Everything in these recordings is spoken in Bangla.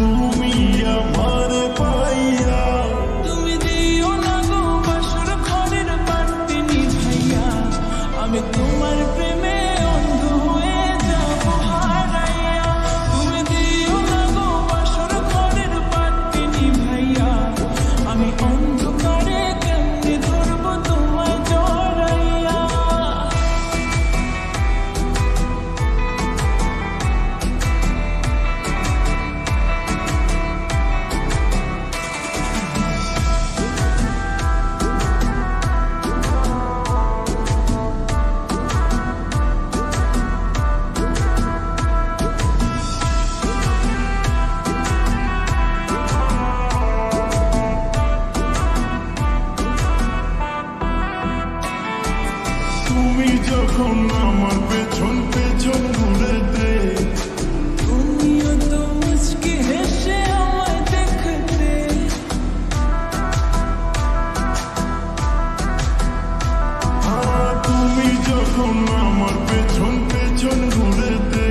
তুমি আমার পাইয়া। তুমি দিও না গো বাসর ঘরের বাতি নিভাইয়া, আমি তোমার প্রেমে অন্ধ হয়ে যাব হারাইয়া। তুমি দিও না গো বাসর ঘরের বাতি নিভাইয়া, আমি অন্ধকারে কেমনে ধরবো তোমায় জড়াইয়া। তুমি যখন আমার পেছন পেছন ঘুরেতে, তুমিও তো মুচকি হেসে আমায় দেখতে। তুমি যখন আমার পেছন পেছন ঘুরেতে,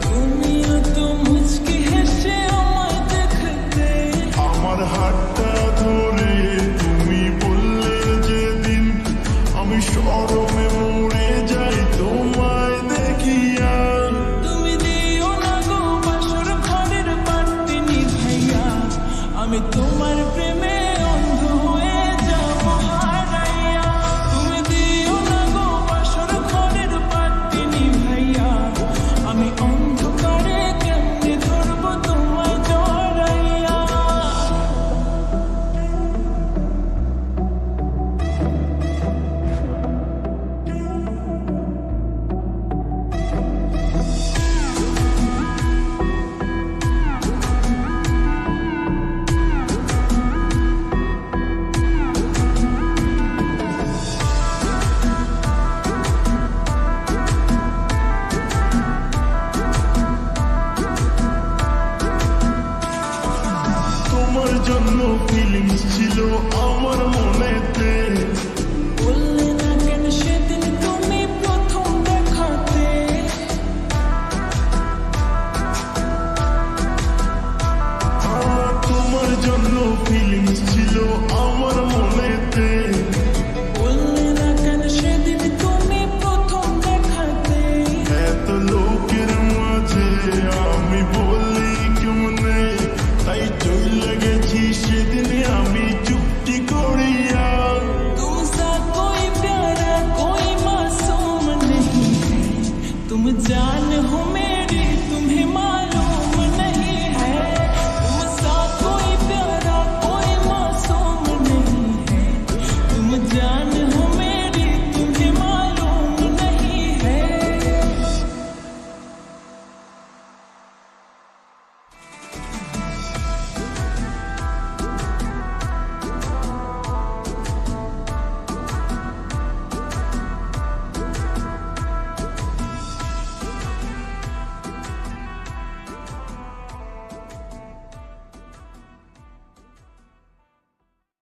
তুমিও তো মুচকি হেসে আমায় দেখতে। আমার হাতটা ধরে তুমি বললে যেদিন, আমি শরমে মরে যাই তোমায় দেখিয়া। তুমি দিও না গো বাসর ঘরের বাতি নিভাইয়া, আমি তোমার প্রেমে অন্ধ হয়ে যাব হারাইয়া। তুমি দিও না গো বাসর ঘরের বাতি নিভাইয়া, আমি অন্ধকারে কেমনে ধরবো তোমায় জড়াইয়া। তোমার জন্য ফিলিংস ছিল আমার